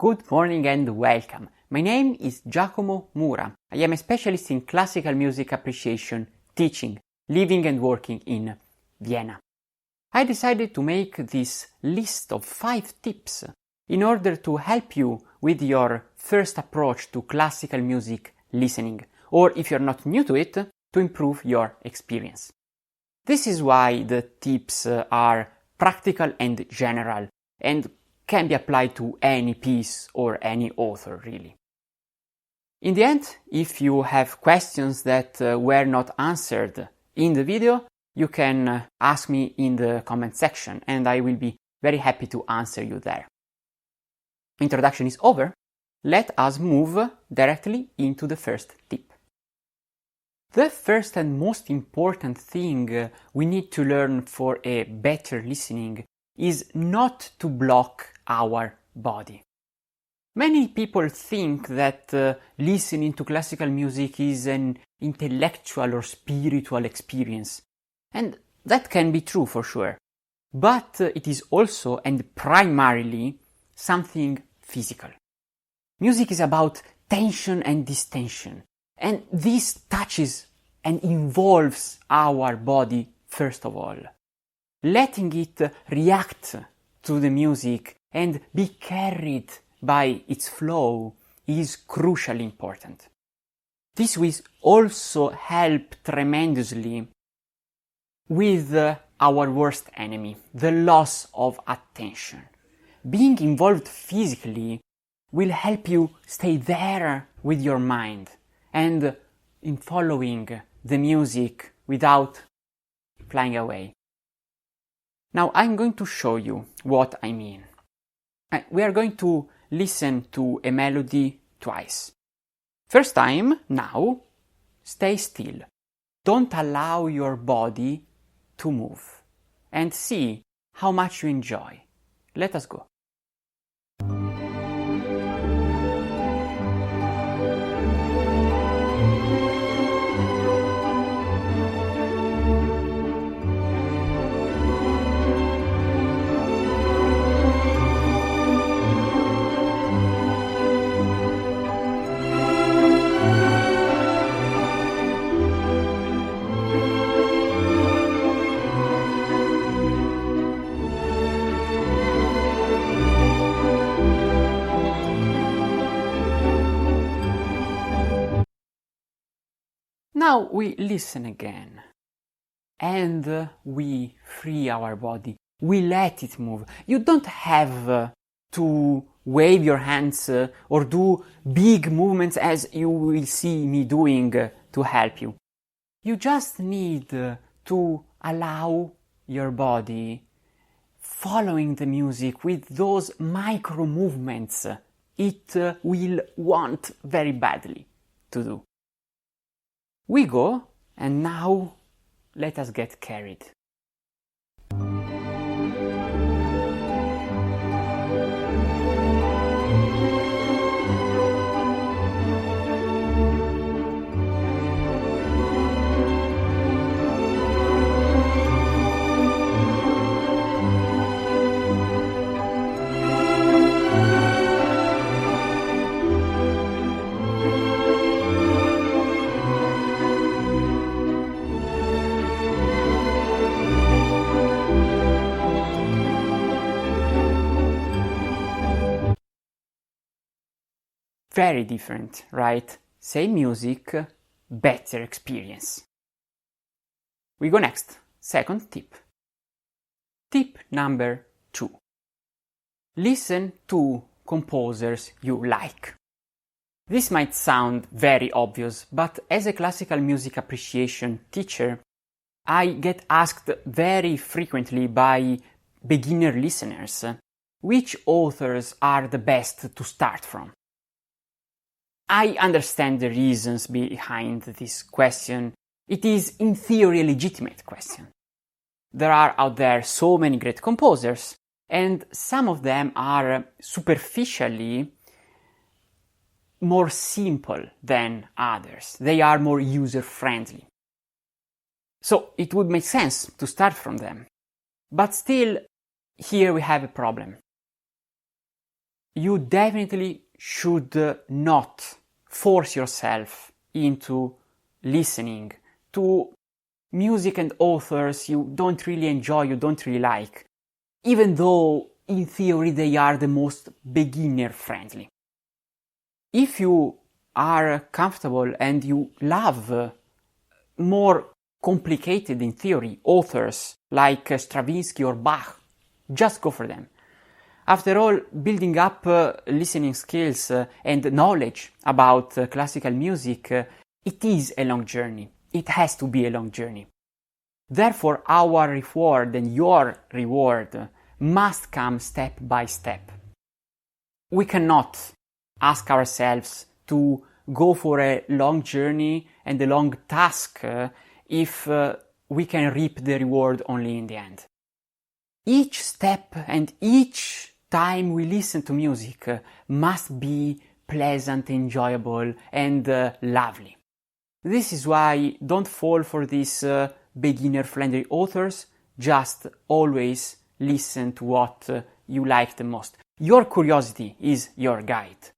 Good morning and welcome. My name is Giacomo Mura. I am a specialist in classical music appreciation, teaching, living and working in Vienna. I decided to make this list of 5 tips in order to help you with your first approach to classical music listening, or if you're not new to it, to improve your experience. This is why the tips are practical and general, and can be applied to any piece or any author, really. In the end, if you have questions that were not answered in the video, you can ask me in the comment section, and I will be very happy to answer you there. Introduction is over. Let us move directly into the first tip. The first and most important thing we need to learn for a better listening is not to block our body. Many people think that listening to classical music is an intellectual or spiritual experience, and that can be true for sure. But it is also and primarily something physical. Music is about tension and distension, and this touches and involves our body first of all. Letting it react to the music and be carried by its flow is crucially important. This will also help tremendously with our worst enemy, the loss of attention. Being involved physically will help you stay there with your mind and in following the music without flying away. Now I'm going to show you what I mean. We are going to listen to a melody twice. First time, now, stay still. Don't allow your body to move and see how much you enjoy. Let us go. Now we listen again, and we free our body. We let it move. You don't have to wave your hands or do big movements as you will see me doing to help you. You just need to allow your body following the music with those micro movements it will want very badly to do. We go, and now let us get carried. Very different, right? Same music, better experience. We go next. Second tip. Tip number 2. Listen to composers you like. This might sound very obvious, but as a classical music appreciation teacher, I get asked very frequently by beginner listeners which authors are the best to start from. I understand the reasons behind this question. It is, in theory, a legitimate question. There are out there so many great composers, and some of them are superficially more simple than others. They are more user-friendly. So it would make sense to start from them. But still, here we have a problem. you definitely should not force yourself into listening to music and authors you don't really enjoy, you don't really like, even though in theory they are the most beginner friendly. If you are comfortable and you love more complicated in theory authors like Stravinsky or Bach, just go for them. After all, building up listening skills and knowledge about classical music, it is a long journey. It has to be a long journey. Therefore, our reward and your reward must come step by step. We cannot ask ourselves to go for a long journey and a long task if we can reap the reward only in the end. Each step and each time we listen to music must be pleasant, enjoyable, and lovely. This is why don't fall for these beginner-friendly authors. Just always listen to what you like the most. Your curiosity is your guide.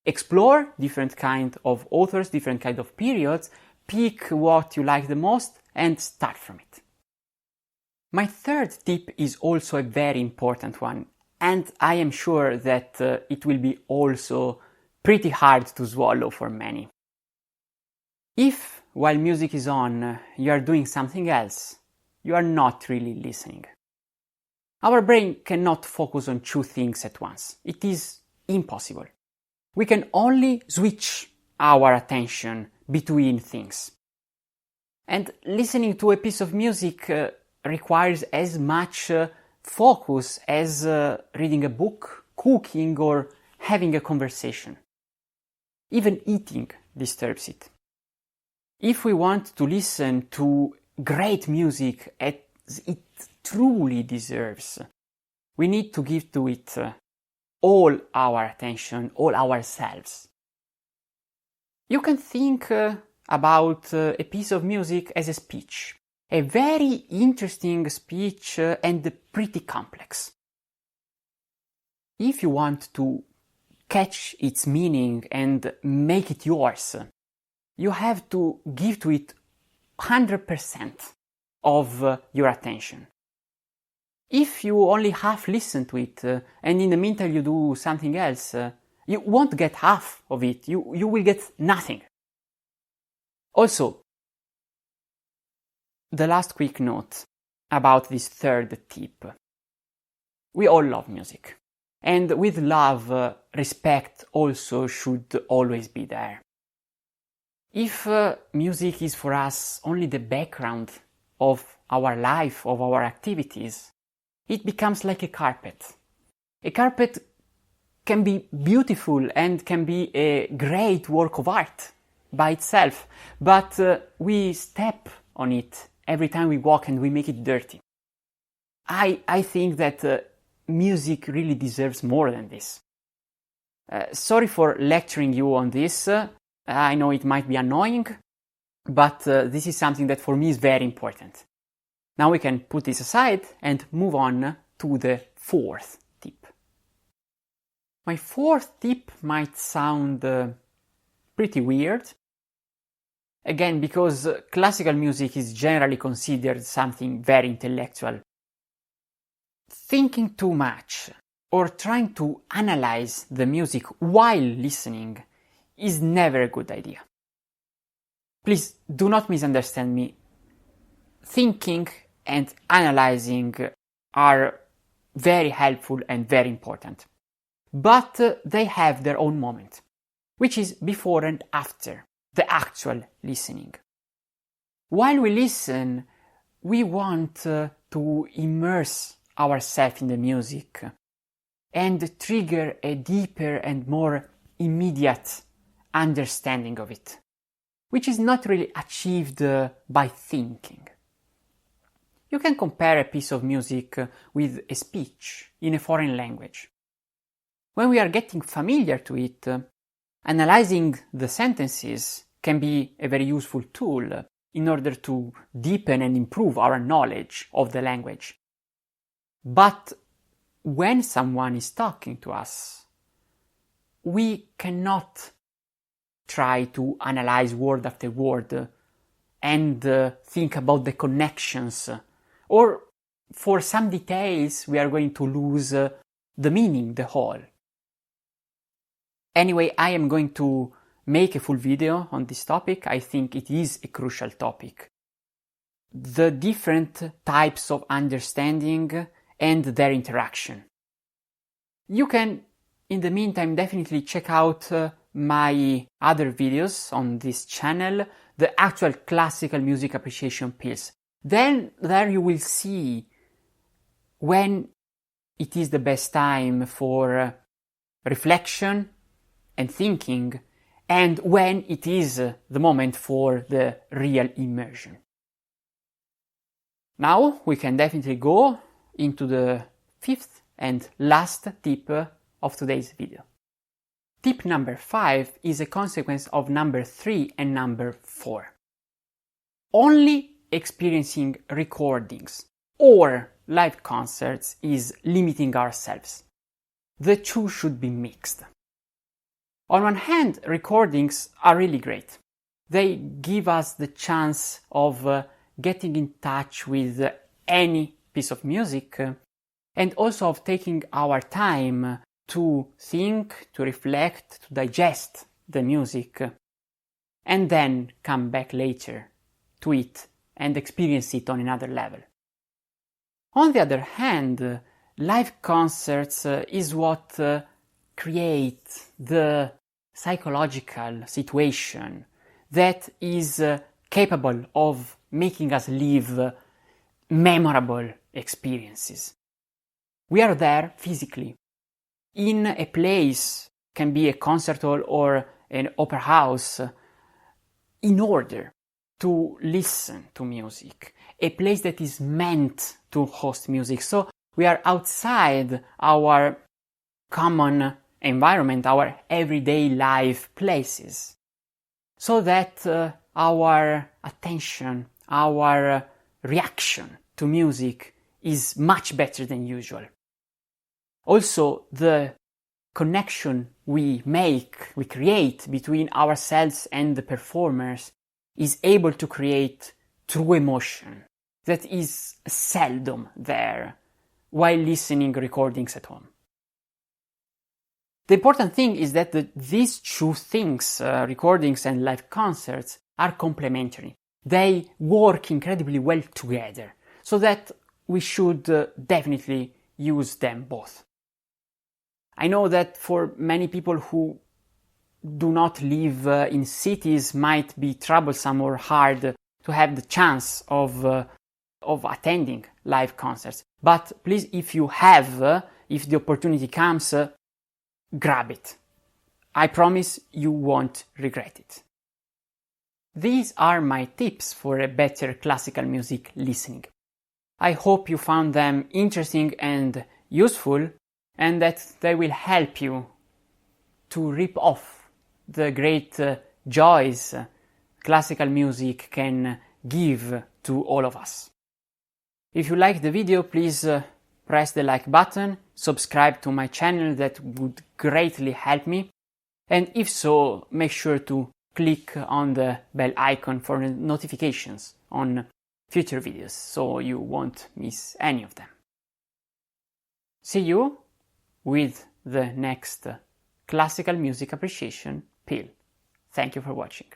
Explore different kind of authors, different kind of periods, pick what you like the most and start from it. My third tip is also a very important one, and I am sure that it will be also pretty hard to swallow for many. If, while music is on, you are doing something else, you are not really listening. Our brain cannot focus on two things at once. It is impossible. We can only switch our attention between things. And listening to a piece of music requires as much focus as reading a book, cooking, or having a conversation. Even eating disturbs it. If we want to listen to great music as it truly deserves, we need to give to it all our attention, all ourselves. You can think about a piece of music as a speech, a very interesting speech and pretty complex. If you want to catch its meaning and make it yours, you have to give to it 100% of your attention. If you only half listen to it and in the meantime you do something else, you won't get half of it. You will get nothing. Also, the last quick note about this third tip. We all love music. And with love, respect also should always be there. If music is for us only the background of our life, of our activities, it becomes like a carpet. A carpet can be beautiful and can be a great work of art by itself, but we step on it every time we walk and we make it dirty. I think that music really deserves more than this. Sorry for lecturing you on this. I know it might be annoying, but this is something that for me is very important. Now we can put this aside and move on to the fourth tip. My fourth tip might sound pretty weird. Again, because classical music is generally considered something very intellectual. Thinking too much or trying to analyze the music while listening is never a good idea. Please do not misunderstand me. Thinking and analyzing are very helpful and very important. But they have their own moment, which is before and after the actual listening. While we listen, we want to immerse ourselves in the music and trigger a deeper and more immediate understanding of it, which is not really achieved by thinking. You can compare a piece of music with a speech in a foreign language. When we are getting familiar to it, analyzing the sentences can be a very useful tool in order to deepen and improve our knowledge of the language. But when someone is talking to us, we cannot try to analyze word after word and think about the connections, or for some details we are going to lose the meaning, the whole. Anyway, I am going to make a full video on this topic. I think it is a crucial topic. The different types of understanding and their interaction. You can, in the meantime, definitely check out my other videos on this channel, the actual classical music appreciation pills. Then there you will see when it is the best time for reflection and thinking, and when it is the moment for the real immersion. Now we can definitely go into the fifth and last tip of today's video. Tip number 5 is a consequence of number 3 and number 4. Only experiencing recordings or live concerts is limiting ourselves. The two should be mixed. On one hand, recordings are really great. They give us the chance of getting in touch with any piece of music and also of taking our time to think, to reflect, to digest the music, and then come back later to it and experience it on another level. On the other hand, live concerts is what creates the psychological situation that is capable of making us live memorable experiences. We are there physically, in a place, can be a concert hall or an opera house, in order to listen to music, a place that is meant to host music. So we are outside our common environment, our everyday life places, so that our attention, our reaction to music is much better than usual. Also, the connection we create between ourselves and the performers is able to create true emotion that is seldom there while listening recordings at home. The important thing is that these two things, recordings and live concerts, are complementary. They work incredibly well together, so that we should definitely use them both. I know that for many people who do not live in cities might be troublesome or hard to have the chance of attending live concerts. But please, if you have, if the opportunity comes, grab it. I promise you won't regret it. These are my tips for a better classical music listening. I hope you found them interesting and useful, and that they will help you to rip off the great joys classical music can give to all of us. If you like the video, please press the like button, subscribe to my channel, that would greatly help me, and if so, make sure to click on the bell icon for notifications on future videos so you won't miss any of them. See you with the next classical music appreciation pill. Thank you for watching.